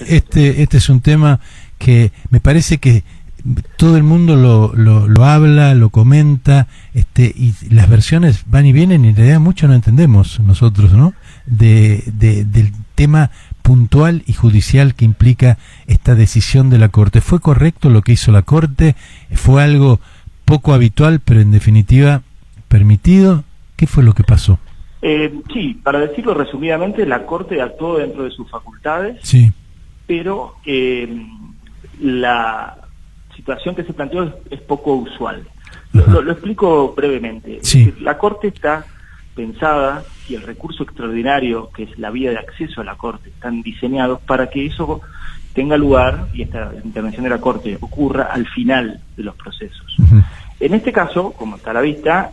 Este es un tema que me parece que todo el mundo lo habla, lo comenta, y las versiones van y vienen y en realidad mucho no entendemos nosotros, ¿no? Del tema puntual y judicial que implica esta decisión de la Corte. ¿Fue correcto lo que hizo la Corte? ¿Fue algo poco habitual, pero en definitiva permitido? ¿Qué fue lo que pasó? Sí, para decirlo resumidamente, la Corte actuó dentro de sus facultades, sí, pero la situación que se planteó es poco usual. Lo explico brevemente. Sí. Es decir, la Corte está pensada y el recurso extraordinario, que es la vía de acceso a la Corte, están diseñados para que eso tenga lugar y esta intervención de la Corte ocurra al final de los procesos. En este caso, como está a la vista,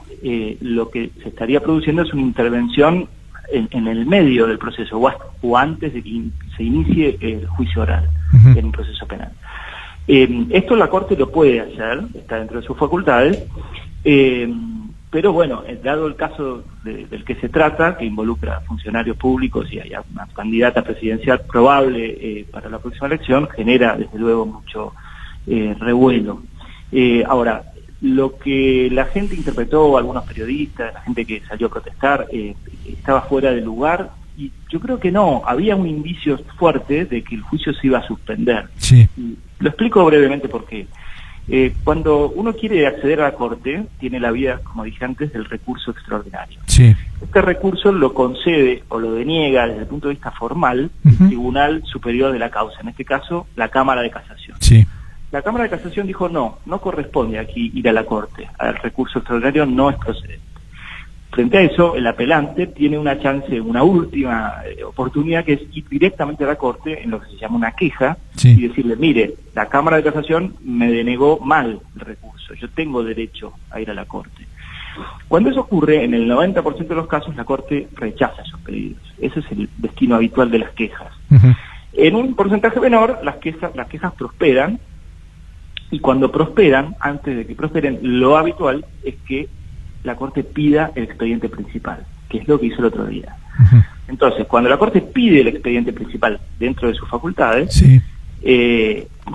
lo que se estaría produciendo es una intervención en el medio del proceso o antes de que se inicie el juicio oral en un proceso penal. Esto la Corte lo puede hacer, está dentro de sus facultades, pero bueno, dado el caso del que se trata, que involucra a funcionarios públicos y a una candidata presidencial probable para la próxima elección, genera desde luego mucho revuelo. Ahora, lo que la gente interpretó, algunos periodistas, la gente que salió a protestar, estaba fuera de lugar, y yo creo que no, había un indicio fuerte de que el juicio se iba a suspender. Sí. Lo explico brevemente por qué. Cuando uno quiere acceder a la Corte, tiene la vía, como dije antes, del recurso extraordinario. Sí. Este recurso lo concede o lo deniega desde el punto de vista formal el Tribunal Superior de la causa, en este caso la Cámara de Casación. Sí. La Cámara de Casación dijo no corresponde aquí ir a la Corte, el recurso extraordinario no es procedente. Frente a eso, el apelante tiene una chance, una última oportunidad, que es ir directamente a la Corte en lo que se llama una queja, sí, y decirle, mire, la Cámara de Casación me denegó mal el recurso, yo tengo derecho a ir a la Corte. Cuando eso ocurre, en el 90% de los casos la Corte rechaza esos pedidos. Ese es el destino habitual de las quejas. En un porcentaje menor, las quejas prosperan, y cuando prosperan, antes de que prosperen, lo habitual es que la Corte pida el expediente principal, que es lo que hizo el otro día. Entonces, cuando la Corte pide el expediente principal dentro de sus facultades, sí,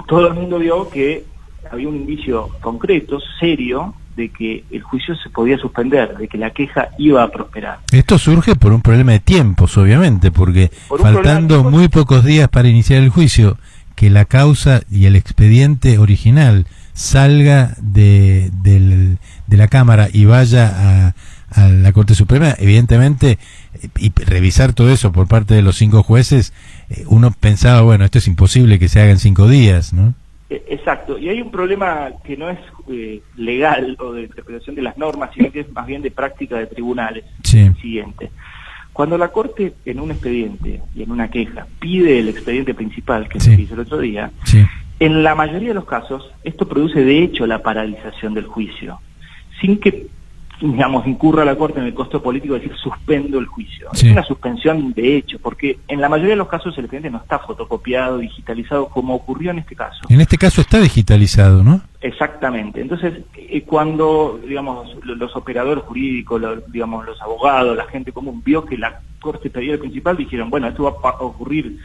todo el mundo vio que había un indicio concreto, serio, de que el juicio se podía suspender, de que la queja iba a prosperar. Esto surge por un problema de tiempos, obviamente, porque faltando muy pocos días para iniciar el juicio, que la causa y el expediente original salga de la Cámara y vaya a la Corte Suprema, evidentemente, y revisar todo eso por parte de los 5 jueces, uno pensaba, bueno, esto es imposible que se haga en 5 días, ¿no? Exacto, y hay un problema que no es legal o de interpretación de las normas, sino que es más bien de práctica de tribunales. Sí. El siguiente: cuando la Corte en un expediente y en una queja pide el expediente principal, que es lo que hizo el otro día, en la mayoría de los casos esto produce de hecho la paralización del juicio, sin que, digamos, incurra la Corte en el costo político de decir suspendo el juicio. Es una suspensión de hecho, porque en la mayoría de los casos el expediente no está fotocopiado, digitalizado, como ocurrió en este caso. En este caso está digitalizado, ¿no? Exactamente. Entonces, cuando, digamos, los operadores jurídicos, digamos, los abogados, la gente común vio que la Corte pedía el principal, dijeron, bueno, esto va a ocurrir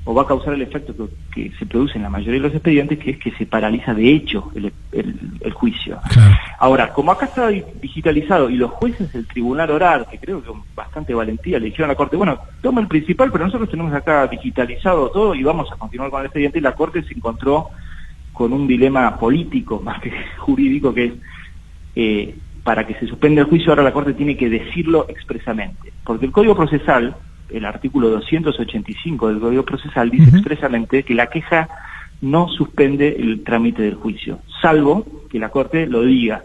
o va a causar el efecto que se produce en la mayoría de los expedientes, que es que se paraliza de hecho el juicio. Claro. Ahora, como acá está digitalizado y los jueces del tribunal oral, que creo que con bastante valentía le dijeron a la Corte, bueno, toma el principal, pero nosotros tenemos acá digitalizado todo y vamos a continuar con el expediente, y la Corte se encontró con un dilema político más que jurídico, que es para que se suspenda el juicio, ahora la Corte tiene que decirlo expresamente, porque el Código Procesal, el artículo 285 del Código Procesal, dice expresamente que la queja no suspende el trámite del juicio, salvo que la Corte lo diga.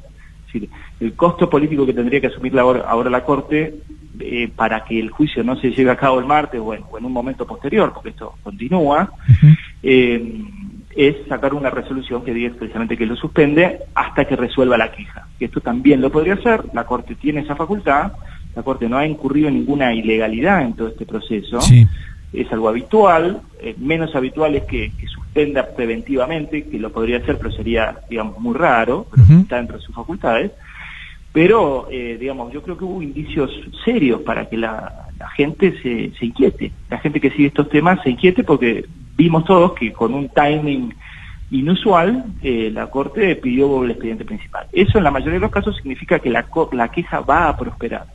Es decir, el costo político que tendría que asumir ahora la Corte para que el juicio no se lleve a cabo el martes o en un momento posterior, porque esto continúa, es sacar una resolución que diga expresamente que lo suspende hasta que resuelva la queja. Que esto también lo podría hacer, la Corte tiene esa facultad, la Corte no ha incurrido en ninguna ilegalidad en todo este proceso, es algo habitual, menos habitual es que suspenda preventivamente, que lo podría hacer, pero sería, digamos, muy raro, pero está dentro de sus facultades. Pero, digamos, yo creo que hubo indicios serios para que la gente se inquiete, la gente que sigue estos temas se inquiete, porque vimos todos que con un timing inusual, la Corte pidió el expediente principal. Eso en la mayoría de los casos significa que la queja va a prosperar.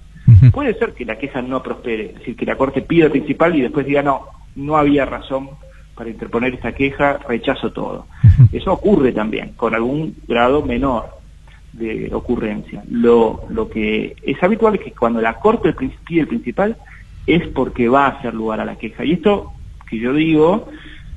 Puede ser que la queja no prospere, es decir, que la Corte pida el principal y después diga no había razón para interponer esta queja, rechazo todo. Eso ocurre también, con algún grado menor de ocurrencia. Lo que es habitual es que cuando la Corte pide el principal es porque va a hacer lugar a la queja. Y esto que yo digo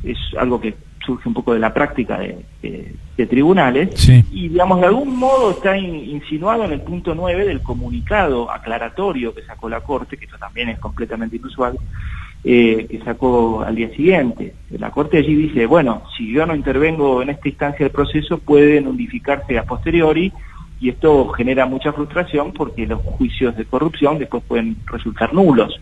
es algo que surge un poco de la práctica de tribunales, sí. Y digamos de algún modo está insinuado en el punto 9 del comunicado aclaratorio que sacó la Corte, que esto también es completamente inusual, que sacó al día siguiente. La Corte allí dice, bueno, si yo no intervengo en esta instancia del proceso, puede nulificarse a posteriori, y esto genera mucha frustración porque los juicios de corrupción después pueden resultar nulos,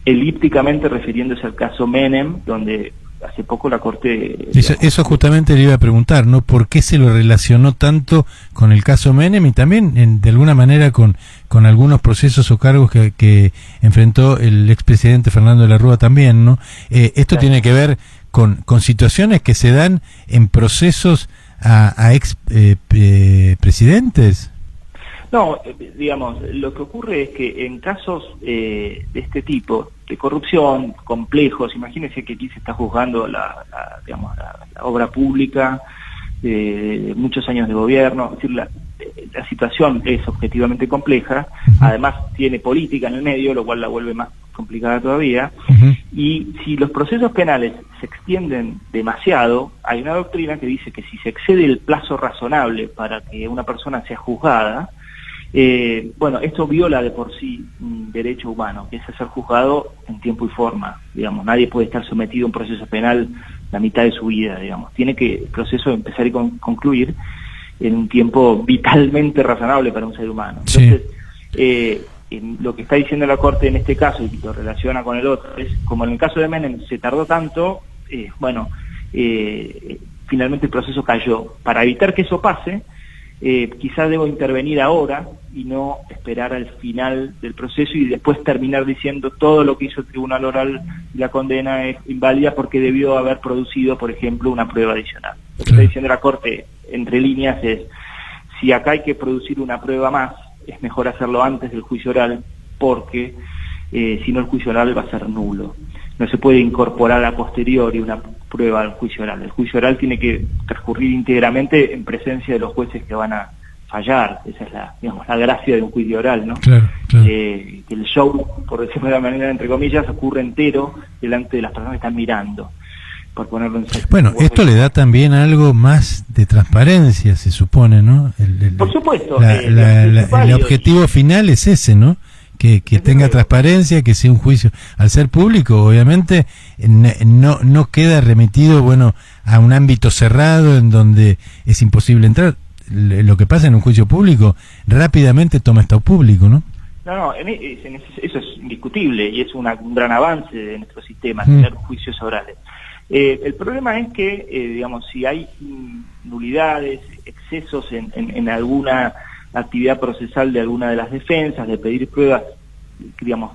elípticamente refiriéndose al caso Menem, donde hace poco la Corte... Eso justamente le iba a preguntar, ¿no? ¿Por qué se lo relacionó tanto con el caso Menem y también de alguna manera con algunos procesos o cargos que enfrentó el expresidente Fernando de la Rúa también, ¿no? Esto Claro. tiene que ver con situaciones que se dan en procesos a ex presidentes. No, digamos, lo que ocurre es que en casos de este tipo, de corrupción, complejos, imagínense que aquí se está juzgando la obra pública de muchos años de gobierno, es decir, la situación es objetivamente compleja, además tiene política en el medio, lo cual la vuelve más complicada todavía, y si los procesos penales se extienden demasiado, hay una doctrina que dice que si se excede el plazo razonable para que una persona sea juzgada, esto viola de por sí un derecho humano, que es ser juzgado en tiempo y forma, digamos, nadie puede estar sometido a un proceso penal la mitad de su vida, digamos, tiene que el proceso empezar y concluir en un tiempo vitalmente razonable para un ser humano. Entonces, lo que está diciendo la Corte en este caso, y lo relaciona con el otro, es como en el caso de Menem se tardó tanto, finalmente el proceso cayó. Para evitar que eso pase, quizás debo intervenir ahora y no esperar al final del proceso y después terminar diciendo todo lo que hizo el tribunal oral y la condena es inválida porque debió haber producido, por ejemplo, una prueba adicional. Lo que está diciendo la Corte, entre líneas, es si acá hay que producir una prueba más, es mejor hacerlo antes del juicio oral porque si no el juicio oral va a ser nulo. No se puede incorporar a posteriori una prueba al juicio oral. El juicio oral tiene que transcurrir íntegramente en presencia de los jueces que van a fallar. Esa es la gracia de un juicio oral, ¿no? Claro. Que el show, por decirlo de una manera entre comillas, ocurre entero delante de las personas que están mirando. Por ponerlo en bueno, esto le da también algo más de transparencia, se supone, ¿no? Por supuesto. El objetivo final es ese, ¿no? Que tenga transparencia, que sea un juicio. Al ser público, obviamente, no queda remitido, a un ámbito cerrado en donde es imposible entrar. Lo que pasa en un juicio público rápidamente toma estado público, ¿no? No, eso es indiscutible y es un gran avance de nuestro sistema, tener juicios orales. El problema es que, si hay nulidades, excesos en alguna actividad procesal de alguna de las defensas, de pedir pruebas,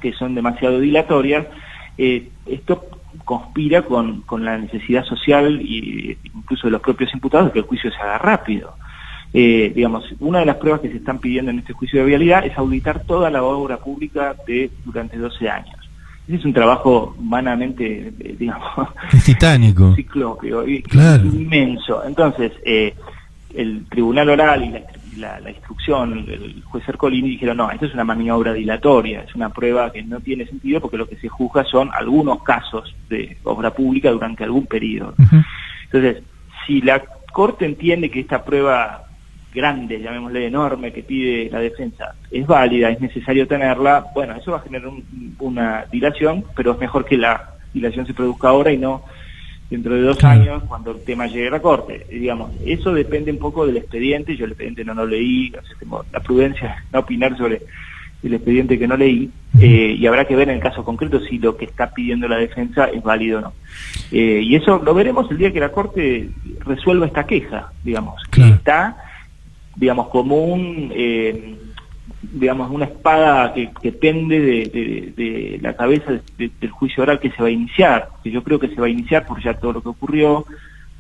que son demasiado dilatorias, esto conspira con la necesidad social e incluso de los propios imputados de que el juicio se haga rápido. Una de las pruebas que se están pidiendo en este juicio de vialidad es auditar toda la obra pública durante 12 años. Ese es un trabajo humanamente, es titánico, ciclópeo, claro, inmenso. Entonces, el tribunal oral y la instrucción, el juez Ercolini dijeron, no, esto es una maniobra dilatoria, es una prueba que no tiene sentido porque lo que se juzga son algunos casos de obra pública durante algún periodo. Entonces, si la Corte entiende que esta prueba grande, llamémosle enorme, que pide la defensa, es válida, es necesario tenerla, eso va a generar una dilación, pero es mejor que la dilación se produzca ahora y no dentro de 2 años cuando el tema llegue a la Corte. Eso depende un poco del expediente, yo el expediente no lo leí, tengo la prudencia de no opinar sobre el expediente que no leí, y habrá que ver en el caso concreto si lo que está pidiendo la defensa es válido o no. Y eso lo veremos el día que la Corte resuelva esta queja, que está como digamos, una espada que pende de la cabeza del juicio oral que se va a iniciar, que yo creo que se va a iniciar por ya todo lo que ocurrió.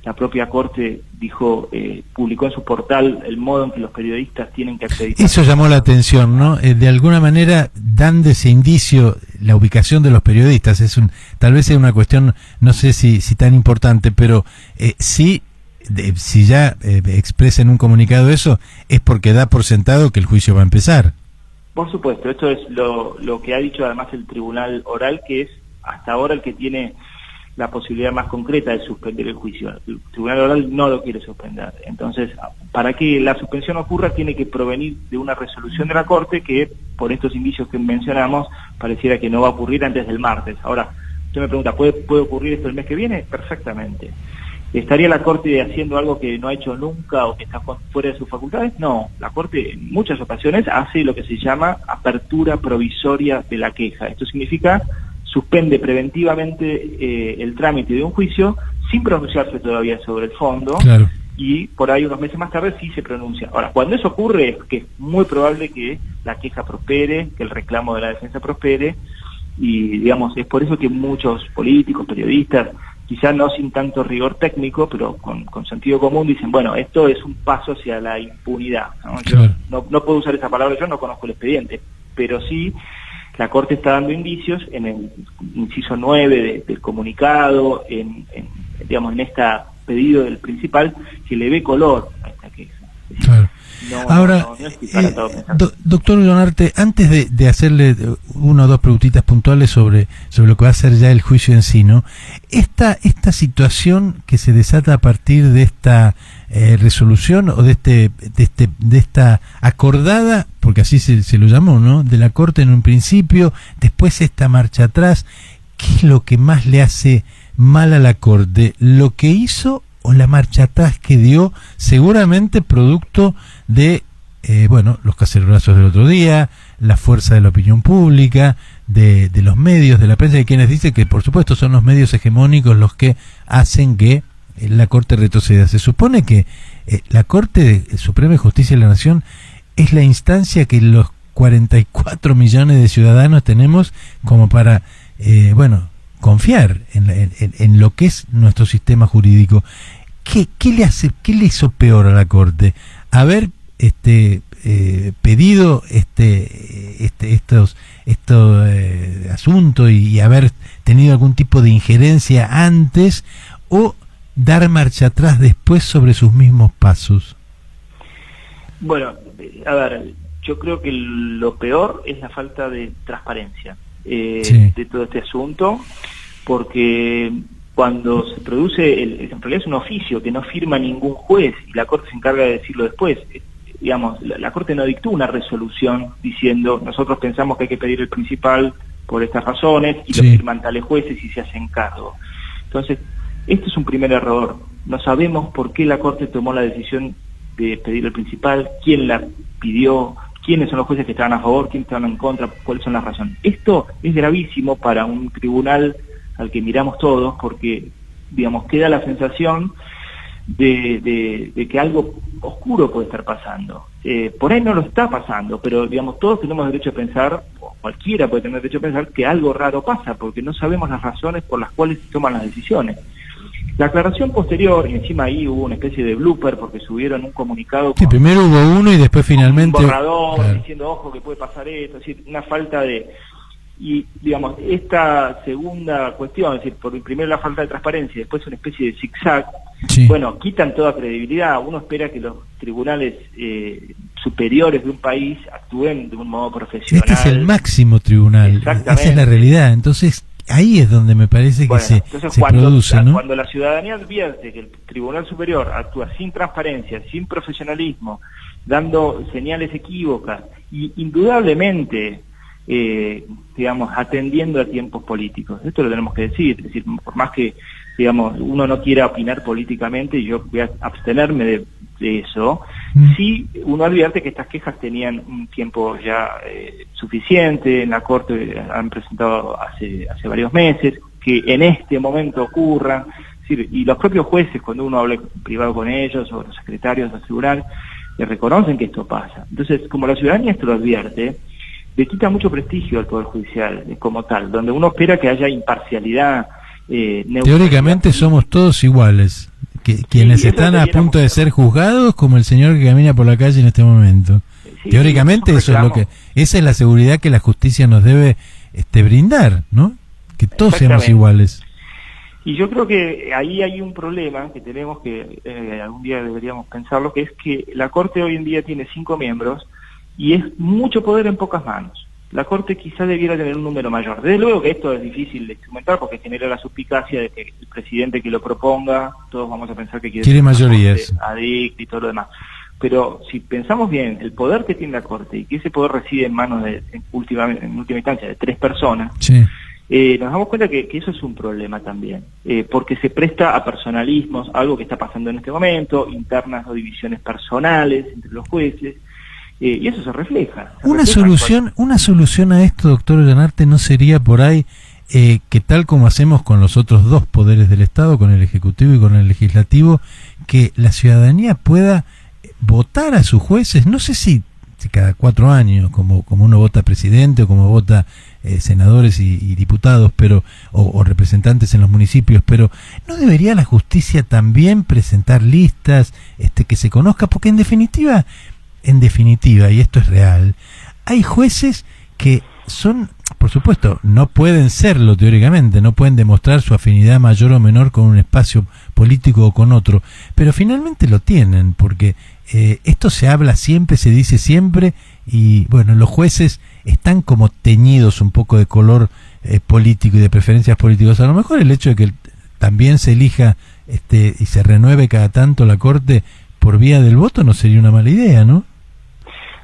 La propia Corte dijo, publicó en su portal el modo en que los periodistas tienen que acreditar. Eso llamó la atención, ¿no? De alguna manera dan de ese indicio la ubicación de los periodistas. Tal vez sea una cuestión, no sé si tan importante, pero sí, si ya expresa en un comunicado eso, es porque da por sentado que el juicio va a empezar. Por supuesto, esto es lo que ha dicho además el tribunal oral, que es hasta ahora el que tiene la posibilidad más concreta de suspender el juicio. El tribunal oral no lo quiere suspender. Entonces, para que la suspensión ocurra, tiene que provenir de una resolución de la Corte que, por estos indicios que mencionamos, pareciera que no va a ocurrir antes del martes. Ahora, usted me pregunta, ¿puede ocurrir esto el mes que viene? Perfectamente. ¿Estaría la Corte haciendo algo que no ha hecho nunca o que está fuera de sus facultades? No, la Corte en muchas ocasiones hace lo que se llama apertura provisoria de la queja. Esto significa suspende preventivamente el trámite de un juicio sin pronunciarse todavía sobre el fondo. Claro. Y por ahí unos meses más tarde sí se pronuncia. Ahora, cuando eso ocurre es que es muy probable que la queja prospere, que el reclamo de la defensa prospere, y digamos, es por eso que muchos políticos, periodistas, quizás no sin tanto rigor técnico, pero con sentido común, dicen, bueno, esto es un paso hacia la impunidad, ¿no? Yo no puedo usar esa palabra, yo no conozco el expediente, pero sí la Corte está dando indicios en el inciso 9 del comunicado, digamos, en este pedido del principal, que le ve color a esta queja. Claro. Ahora, doctor Leonarte, antes de hacerle una o dos preguntitas puntuales sobre lo que va a ser ya el juicio en sí, ¿no? Esta situación que se desata a partir de esta resolución o de esta acordada, porque así se lo llamó, ¿no? De la Corte en un principio, después esta marcha atrás, ¿qué es lo que más le hace mal a la Corte? ¿Lo que hizo o la marcha atrás que dio, seguramente producto de los cacerolazos del otro día, la fuerza de la opinión pública, de los medios, de la prensa, de quienes dicen que por supuesto son los medios hegemónicos los que hacen que la Corte retroceda? Se supone que la Corte Suprema de Justicia de la Nación es la instancia que los 44 millones de ciudadanos tenemos como para confiar en lo que es nuestro sistema jurídico. ¿Qué le hizo peor a la Corte? Haber pedido estos asuntos y haber tenido algún tipo de injerencia antes, o dar marcha atrás después sobre sus mismos pasos. Bueno, a ver, yo creo que lo peor es la falta de transparencia de todo este asunto, porque cuando se produce, en realidad es un oficio que no firma ningún juez y la Corte se encarga de decirlo después. Digamos, la Corte no dictó una resolución diciendo, nosotros pensamos que hay que pedir el principal por estas razones, y lo firman tales jueces y se hacen cargo. Entonces, este es un primer error. No sabemos por qué la Corte tomó la decisión de pedir el principal, quién la pidió, quiénes son los jueces que estaban a favor, quiénes estaban en contra, cuáles son las razones. Esto es gravísimo para un tribunal al que miramos todos, porque, digamos, queda la sensación de que algo oscuro puede estar pasando. Por ahí no lo está pasando, pero, digamos, todos tenemos derecho a pensar, o cualquiera puede tener derecho a pensar, que algo raro pasa, porque no sabemos las razones por las cuales se toman las decisiones. La aclaración posterior, y encima ahí hubo una especie de blooper, porque subieron un comunicado. Sí, primero hubo uno y después finalmente un borrador, diciendo, ojo, que puede pasar esto, es decir, una falta de... Y, digamos, esta segunda cuestión, es decir, primero la falta de transparencia y después una especie de zigzag, bueno, quitan toda credibilidad. Uno espera que los tribunales superiores de un país actúen de un modo profesional. Este es el máximo tribunal, esa es la realidad. Entonces, ahí es donde me parece que se produce, ¿no? Cuando la ciudadanía advierte que el Tribunal Superior actúa sin transparencia, sin profesionalismo, dando señales equívocas y indudablemente digamos, atendiendo a tiempos políticos. Esto lo tenemos que decir, es decir, por más que, digamos, uno no quiera opinar políticamente, y yo voy a abstenerme de eso, sí uno advierte que estas quejas tenían un tiempo ya suficiente, en la Corte han presentado hace varios meses, que en este momento ocurran, es decir, y los propios jueces, cuando uno habla privado con ellos, o los secretarios del tribunal, reconocen que esto pasa. Entonces, como la ciudadanía esto lo advierte, le quita mucho prestigio al Poder Judicial como tal, donde uno espera que haya imparcialidad. Teóricamente somos todos iguales, quienes están a punto de ser juzgados como el señor que camina por la calle en este momento. Sí, teóricamente eso es lo que, esa es la seguridad que la justicia nos debe brindar, ¿no? Que todos seamos iguales. Y yo creo que ahí hay un problema que tenemos que algún día deberíamos pensarlo, que es que la Corte hoy en día tiene 5 miembros y es mucho poder en pocas manos. La Corte quizás debiera tener un número mayor. Desde luego que esto es difícil de instrumentar porque genera la suspicacia de que el presidente que lo proponga, todos vamos a pensar que quiere mayorías, adicto y todo lo demás. Pero si pensamos bien, el poder que tiene la Corte y que ese poder reside en manos en última instancia de 3 personas, sí. Nos damos cuenta que eso es un problema también, porque se presta a personalismos, algo que está pasando en este momento, internas o divisiones personales entre los jueces, y eso se refleja. Una solución a esto, doctor Ollanarte, ¿no sería por ahí que tal como hacemos con los otros 2 poderes del Estado, con el Ejecutivo y con el Legislativo, que la ciudadanía pueda votar a sus jueces? No sé si cada 4 años, como uno vota presidente o como vota senadores y diputados, pero o representantes en los municipios, pero ¿no debería la justicia también presentar listas que se conozca? Porque en definitiva, y esto es real, hay jueces que son, por supuesto, no pueden serlo teóricamente, no pueden demostrar su afinidad mayor o menor con un espacio político o con otro, pero finalmente lo tienen, porque esto se habla siempre, se dice siempre, y bueno, los jueces están como teñidos un poco de color político y de preferencias políticas. A lo mejor el hecho de que también se elija y se renueve cada tanto la Corte por vía del voto no sería una mala idea, ¿no?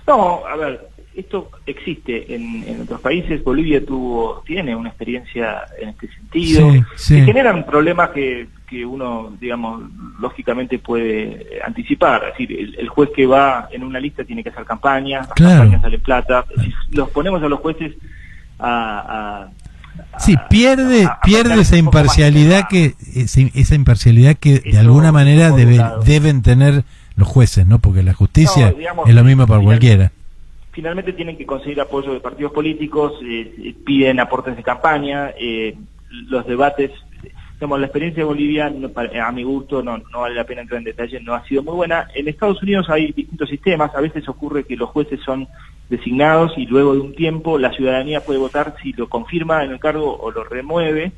No, a ver, esto existe en otros países. Bolivia tiene una experiencia en este sentido. Sí. Se generan problemas que uno, digamos, lógicamente puede anticipar. Es decir, el juez que va en una lista tiene que hacer campaña, las campañas salen plata. Si los ponemos a los jueces pierde esa imparcialidad esa imparcialidad que de alguna manera deben tener los jueces, ¿no? Porque la justicia es lo mismo para cualquiera. Finalmente tienen que conseguir apoyo de partidos políticos, piden aportes de campaña, los debates. Digamos, la experiencia de Bolivia, a mi gusto, no vale la pena entrar en detalle, no ha sido muy buena. En Estados Unidos hay distintos sistemas. A veces ocurre que los jueces son designados y luego de un tiempo la ciudadanía puede votar si lo confirma en el cargo o lo remueve.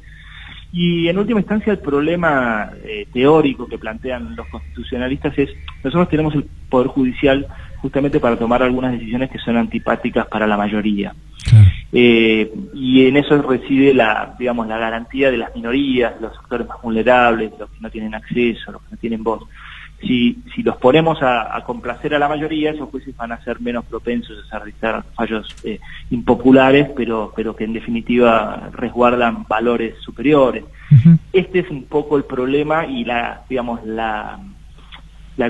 Y en última instancia el problema teórico que plantean los constitucionalistas es: nosotros tenemos el Poder Judicial justamente para tomar algunas decisiones que son antipáticas para la mayoría. Claro. Y en eso reside la garantía de las minorías, los sectores más vulnerables, los que no tienen acceso, los que no tienen voz. Si los ponemos a complacer a la mayoría, esos jueces van a ser menos propensos a dictar fallos impopulares, pero que en definitiva resguardan valores superiores. Uh-huh. Este es un poco el problema y la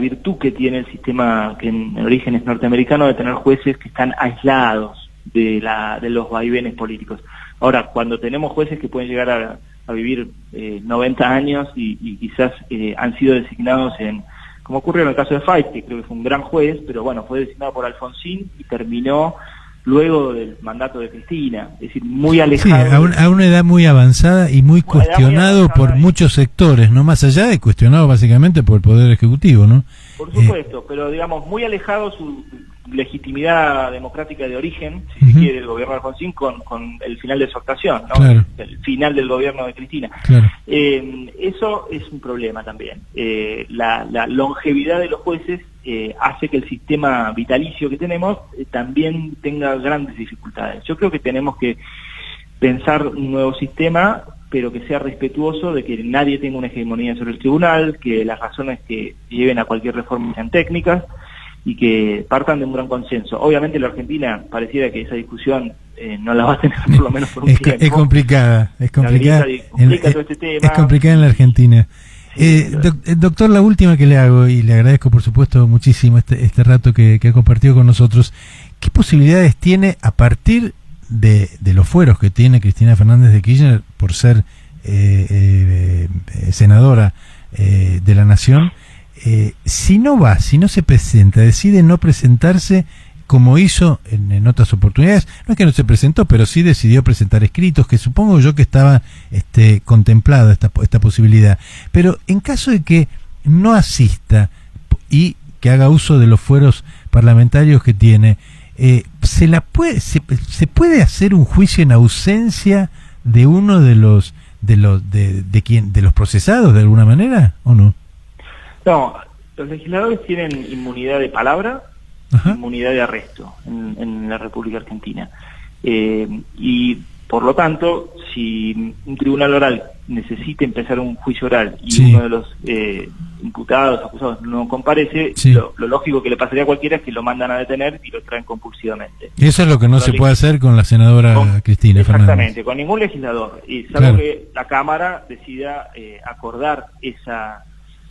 virtud que tiene el sistema, que en origen es norteamericano, de tener jueces que están aislados de los vaivenes políticos. Ahora, cuando tenemos jueces que pueden llegar a vivir 90 años y quizás han sido designados como ocurrió en el caso de Fait, que creo que fue un gran juez, pero bueno, fue designado por Alfonsín y terminó luego del mandato de Cristina, es decir, muy alejado. Sí, a una edad muy avanzada y muy cuestionado por muchos sectores, no más allá de cuestionado básicamente por el Poder Ejecutivo, ¿no? Por supuesto, pero digamos, muy alejado su legitimidad democrática de origen, si se quiere, del gobierno de Alfonsín con el final de su actuación, ¿no? Claro. El final del gobierno de Cristina. Claro. Eso es un problema también. La longevidad de los jueces hace que el sistema vitalicio que tenemos también tenga grandes dificultades. Yo creo que tenemos que pensar un nuevo sistema, pero que sea respetuoso de que nadie tenga una hegemonía sobre el tribunal, que las razones que lleven a cualquier reforma sean técnicas y que partan de un gran consenso. Obviamente la Argentina pareciera que esa discusión no la va a tener por lo menos por un tiempo. Es complicada. Complica todo este tema. Es complicada en la Argentina. Doctor, la última que le hago, y le agradezco por supuesto muchísimo este rato que ha compartido con nosotros, ¿qué posibilidades tiene a partir de los fueros que tiene Cristina Fernández de Kirchner por ser senadora de la Nación, si no va, si no se presenta, decide no presentarse, como hizo en otras oportunidades, no es que no se presentó, pero sí decidió presentar escritos, que supongo yo que estaba contemplada esta posibilidad. Pero en caso de que no asista y que haga uso de los fueros parlamentarios que tiene, se puede hacer un juicio en ausencia de uno de los procesados de alguna manera, ¿o no? No, los legisladores tienen inmunidad de palabra, Ajá. inmunidad de arresto en la República Argentina. Y por lo tanto, si un tribunal oral necesita empezar un juicio oral y sí. uno de los imputados, acusados, no comparece, sí. lo lógico que le pasaría a cualquiera es que lo mandan a detener y lo traen compulsivamente. Eso es lo que no se puede hacer con la senadora Cristina Exactamente, Fernández. con ningún legislador. Y salvo Claro. que la Cámara decida acordar esa,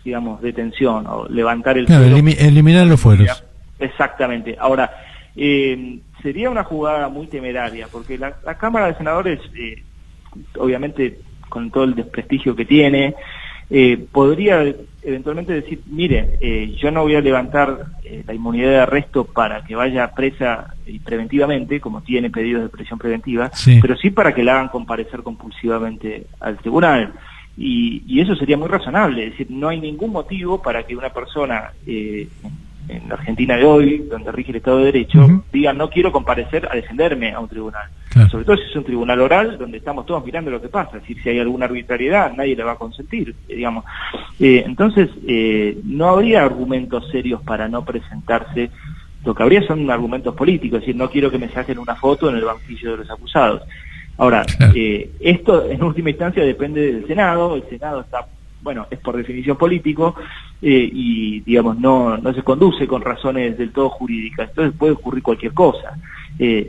digamos, detención o levantar el Claro, fuero. eliminar los fueros. Exactamente. Ahora, sería una jugada muy temeraria, porque la Cámara de Senadores, obviamente con todo el desprestigio que tiene, podría eventualmente decir, mire, yo no voy a levantar la inmunidad de arresto para que vaya presa preventivamente, como tiene pedidos de prisión preventiva, sí. pero sí para que la hagan comparecer compulsivamente al tribunal. Y eso sería muy razonable, es decir, no hay ningún motivo para que una persona en la Argentina de hoy, donde rige el Estado de Derecho, diga no quiero comparecer a defenderme a un tribunal. Claro. Sobre todo si es un tribunal oral, donde estamos todos mirando lo que pasa, es decir, si hay alguna arbitrariedad, nadie le va a consentir, digamos. Entonces, no habría argumentos serios para no presentarse. Lo que habría son argumentos políticos, es decir, no quiero que me saquen una foto en el banquillo de los acusados. Ahora, claro. Esto en última instancia depende del Senado. El Senado está, bueno, es por definición político y, digamos, no se conduce con razones del todo jurídicas. Entonces puede ocurrir cualquier cosa.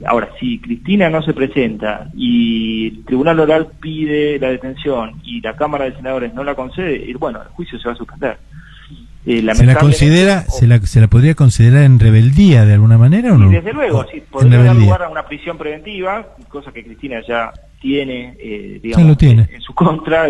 Ahora, si Cristina no se presenta y el Tribunal Oral pide la detención y la Cámara de Senadores no la concede, bueno, el juicio se va a suspender. ¿Se la podría considerar en rebeldía de alguna manera o no? Y desde luego, sí, podría dar lugar a una prisión preventiva, cosa que Cristina ya tiene, digamos, en su contra,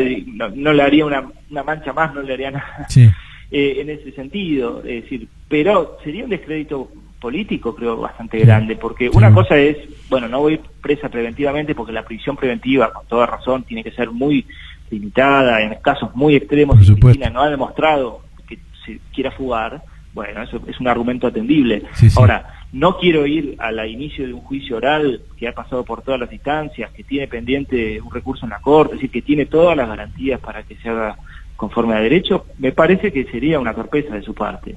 no le haría una mancha más, no le haría nada sí. En ese sentido, es decir, pero sería un descrédito político, creo, bastante grande, porque una cosa es, bueno, no voy presa preventivamente porque la prisión preventiva, con toda razón, tiene que ser muy limitada, en casos muy extremos, y Cristina no ha demostrado que se quiera fugar, bueno, eso es un argumento atendible. Sí, sí. Ahora, no quiero ir al inicio de un juicio oral que ha pasado por todas las instancias, que tiene pendiente un recurso en la Corte, es decir, que tiene todas las garantías para que se haga conforme a derecho. Me parece que sería una torpeza de su parte,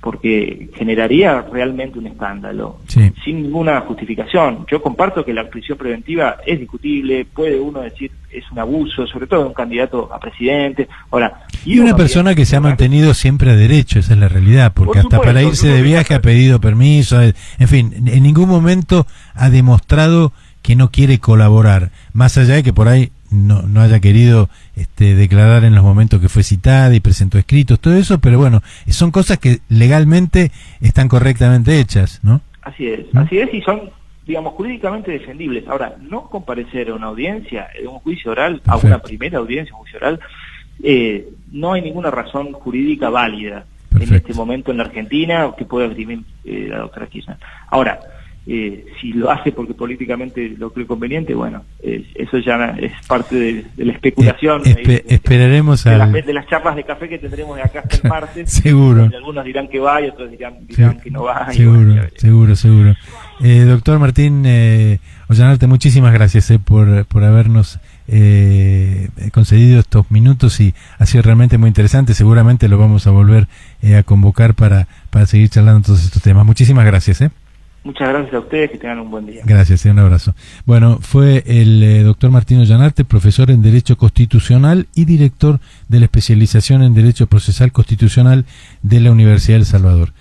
porque generaría realmente un escándalo, sí. sin ninguna justificación. Yo comparto que la prisión preventiva es discutible, puede uno decir es un abuso, sobre todo de un candidato a presidente. Ahora, y una persona que se ha mantenido siempre a derecho, esa es la realidad, porque hasta para irse de viaje ha pedido permiso, en fin, en ningún momento ha demostrado que no quiere colaborar, más allá de que por ahí no haya querido declarar en los momentos que fue citada y presentó escritos, todo eso, pero bueno, son cosas que legalmente están correctamente hechas, ¿no? Así es, y son, digamos, jurídicamente defendibles. Ahora, no comparecer a una audiencia, a un juicio oral, perfecto, a una primera audiencia, un juicio oral, no hay ninguna razón jurídica válida, perfecto, en este momento en la Argentina que pueda esgrimir la doctora Kirchner. Ahora, si lo hace porque políticamente lo cree conveniente, bueno, eso ya es parte de la especulación. Esperaremos de las charlas de café que tendremos de acá hasta el martes. Seguro. Algunos dirán que va y otros dirán que no va. Seguro. Doctor Martín Ollanarte, muchísimas gracias por habernos concedido estos minutos y ha sido realmente muy interesante. Seguramente lo vamos a volver a convocar para seguir charlando todos estos temas. Muchísimas gracias. Muchas gracias a ustedes, que tengan un buen día. Gracias, un abrazo. Bueno, fue el doctor Martín Ollanarte, profesor en Derecho Constitucional y director de la especialización en Derecho Procesal Constitucional de la Universidad de El Salvador.